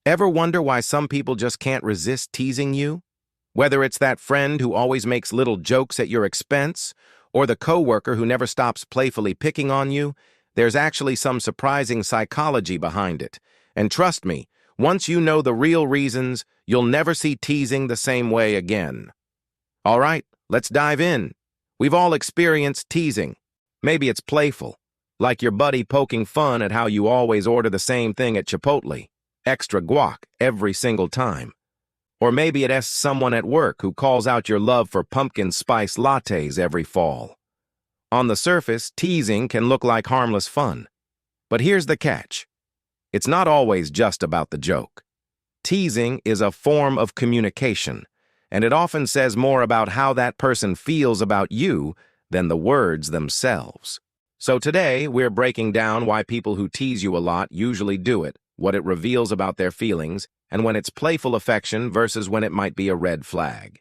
Ever wonder why some people just can't resist teasing you? Whether it's that friend who always makes little jokes at your expense, or the coworker who never stops playfully picking on you, there's actually some surprising psychology behind it. And trust me, once you know the real reasons, you'll never see teasing the same way again. All right, let's dive in. We've all experienced teasing. Maybe it's playful, like your buddy poking fun at how you always order the same thing at Chipotle, extra guac every single time. Or maybe it's someone at work who calls out your love for pumpkin spice lattes every fall. On the surface, teasing can look like harmless fun. But here's the catch. It's not always just about the joke. Teasing is a form of communication, and it often says more about how that person feels about you than the words themselves. So today, we're breaking down why people who tease you a lot usually do it, what it reveals about their feelings, and when it's playful affection versus when it might be a red flag.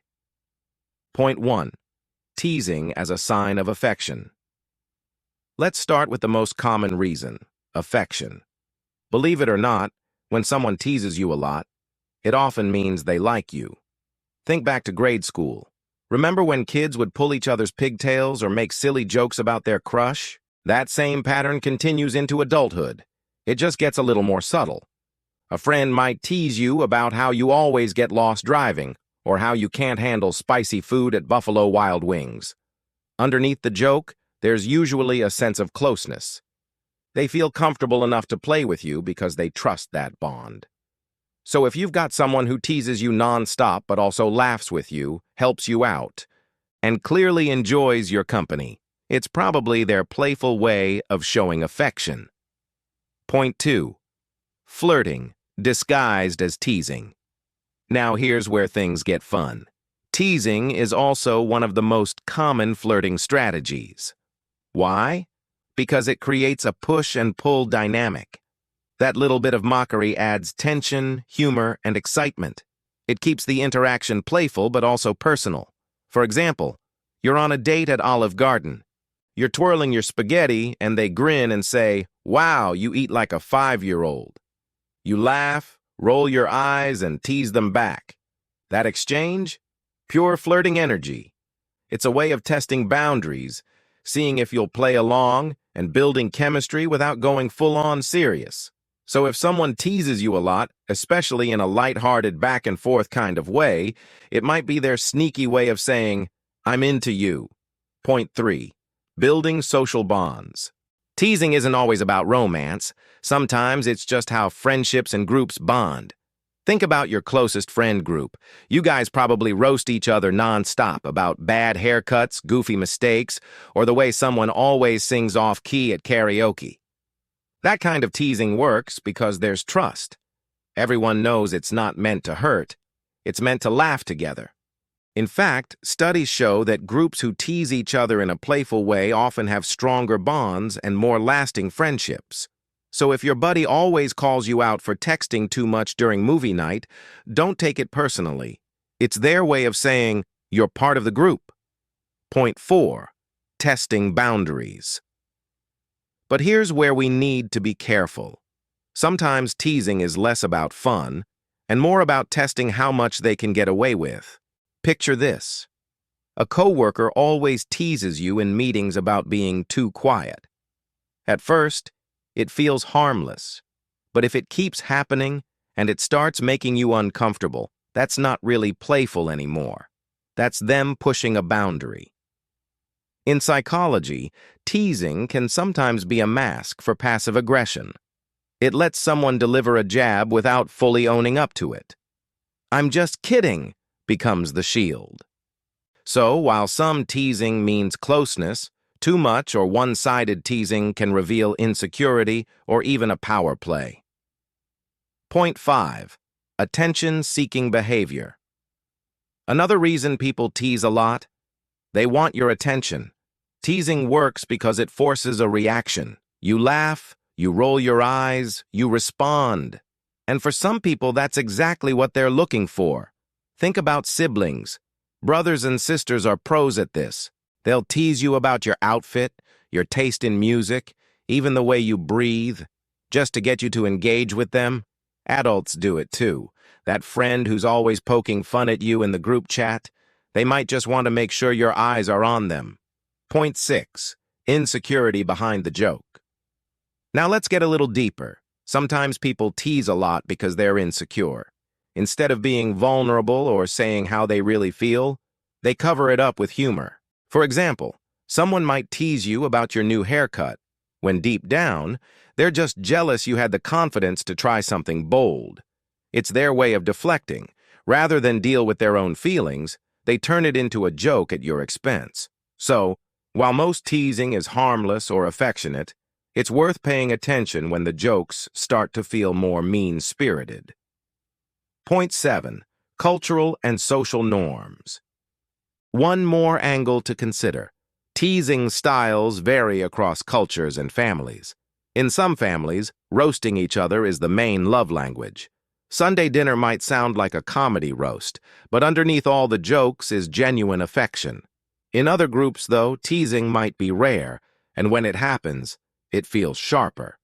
Point 1. Teasing as a sign of affection. Let's start with the most common reason, affection. Believe it or not, when someone teases you a lot, it often means they like you. Think back to grade school. Remember when kids would pull each other's pigtails or make silly jokes about their crush? That same pattern continues into adulthood. It just gets a little more subtle. A friend might tease you about how you always get lost driving, or how you can't handle spicy food at Buffalo Wild Wings. Underneath the joke, there's usually a sense of closeness. They feel comfortable enough to play with you because they trust that bond. So if you've got someone who teases you nonstop but also laughs with you, helps you out, and clearly enjoys your company, it's probably their playful way of showing affection. Point 2. Flirting, disguised as teasing. Now here's where things get fun. Teasing is also one of the most common flirting strategies. Why? Because it creates a push and pull dynamic. That little bit of mockery adds tension, humor, and excitement. It keeps the interaction playful but also personal. For example, you're on a date at Olive Garden. You're twirling your spaghetti and they grin and say, "Wow, you eat like a 5-year-old." You laugh, roll your eyes, and tease them back. That exchange? Pure flirting energy. It's a way of testing boundaries, seeing if you'll play along, and building chemistry without going full-on serious. So if someone teases you a lot, especially in a light-hearted back-and-forth kind of way, it might be their sneaky way of saying, "I'm into you." Point 3. Building social bonds. Teasing isn't always about romance. Sometimes it's just how friendships and groups bond. Think about your closest friend group. You guys probably roast each other nonstop about bad haircuts, goofy mistakes, or the way someone always sings off-key at karaoke. That kind of teasing works because there's trust. Everyone knows it's not meant to hurt. It's meant to laugh together. In fact, studies show that groups who tease each other in a playful way often have stronger bonds and more lasting friendships. So if your buddy always calls you out for texting too much during movie night, don't take it personally. It's their way of saying, you're part of the group. Point 4. Testing boundaries. But here's where we need to be careful. Sometimes teasing is less about fun and more about testing how much they can get away with. Picture this. A coworker always teases you in meetings about being too quiet. At first, it feels harmless, but if it keeps happening and it starts making you uncomfortable, that's not really playful anymore. That's them pushing a boundary. In psychology, teasing can sometimes be a mask for passive aggression. It lets someone deliver a jab without fully owning up to it. "I'm just kidding" becomes the shield. So, while some teasing means closeness, too much or one-sided teasing can reveal insecurity or even a power play. Point 5. Attention-seeking behavior. Another reason people tease a lot? They want your attention. Teasing works because it forces a reaction. You laugh, you roll your eyes, you respond. And for some people, that's exactly what they're looking for. Think about siblings. Brothers and sisters are pros at this. They'll tease you about your outfit, your taste in music, even the way you breathe, just to get you to engage with them. Adults do it too. That friend who's always poking fun at you in the group chat, they might just want to make sure your eyes are on them. Point 6. Insecurity behind the joke. Now let's get a little deeper. Sometimes people tease a lot because they're insecure. Instead of being vulnerable or saying how they really feel, they cover it up with humor. For example, someone might tease you about your new haircut, when deep down, they're just jealous you had the confidence to try something bold. It's their way of deflecting. Rather than deal with their own feelings, they turn it into a joke at your expense. So, while most teasing is harmless or affectionate, it's worth paying attention when the jokes start to feel more mean-spirited. Point 7. Cultural and social norms. One more angle to consider. Teasing styles vary across cultures and families. In some families, roasting each other is the main love language. Sunday dinner might sound like a comedy roast, but underneath all the jokes is genuine affection. In other groups, though, teasing might be rare, and when it happens, it feels sharper.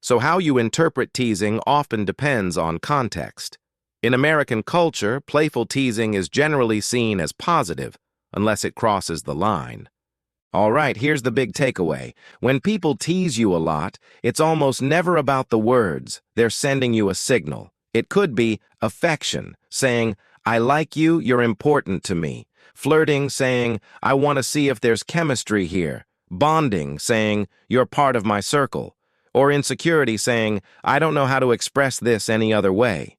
So how you interpret teasing often depends on context. In American culture, playful teasing is generally seen as positive, unless it crosses the line. All right, here's the big takeaway. When people tease you a lot, it's almost never about the words. They're sending you a signal. It could be affection, saying, "I like you, you're important to me." Flirting, saying, "I want to see if there's chemistry here." Bonding, saying, "You're part of my circle." Or insecurity, saying, "I don't know how to express this any other way."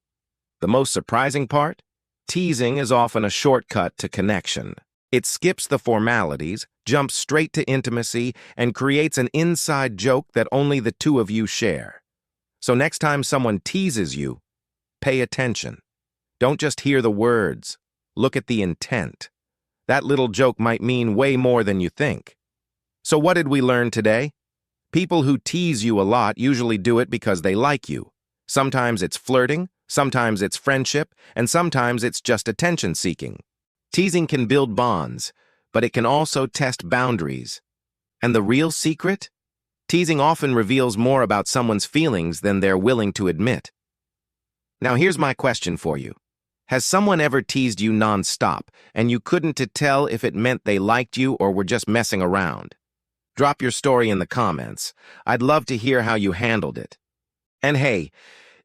The most surprising part? Teasing is often a shortcut to connection. It skips the formalities, jumps straight to intimacy, and creates an inside joke that only the two of you share. So next time someone teases you, pay attention. Don't just hear the words. Look at the intent. That little joke might mean way more than you think. So what did we learn today? People who tease you a lot usually do it because they like you. Sometimes it's flirting, sometimes it's friendship, and sometimes it's just attention-seeking. Teasing can build bonds, but it can also test boundaries. And the real secret? Teasing often reveals more about someone's feelings than they're willing to admit. Now here's my question for you. Has someone ever teased you non-stop, and you couldn't tell if it meant they liked you or were just messing around? Drop your story in the comments. I'd love to hear how you handled it. And hey,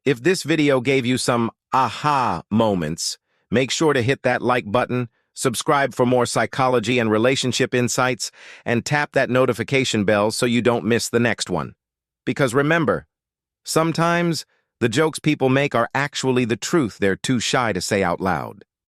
if this video gave you some aha moments, make sure to hit that like button, subscribe for more psychology and relationship insights, and tap that notification bell so you don't miss the next one. Because remember, sometimes the jokes people make are actually the truth they're too shy to say out loud.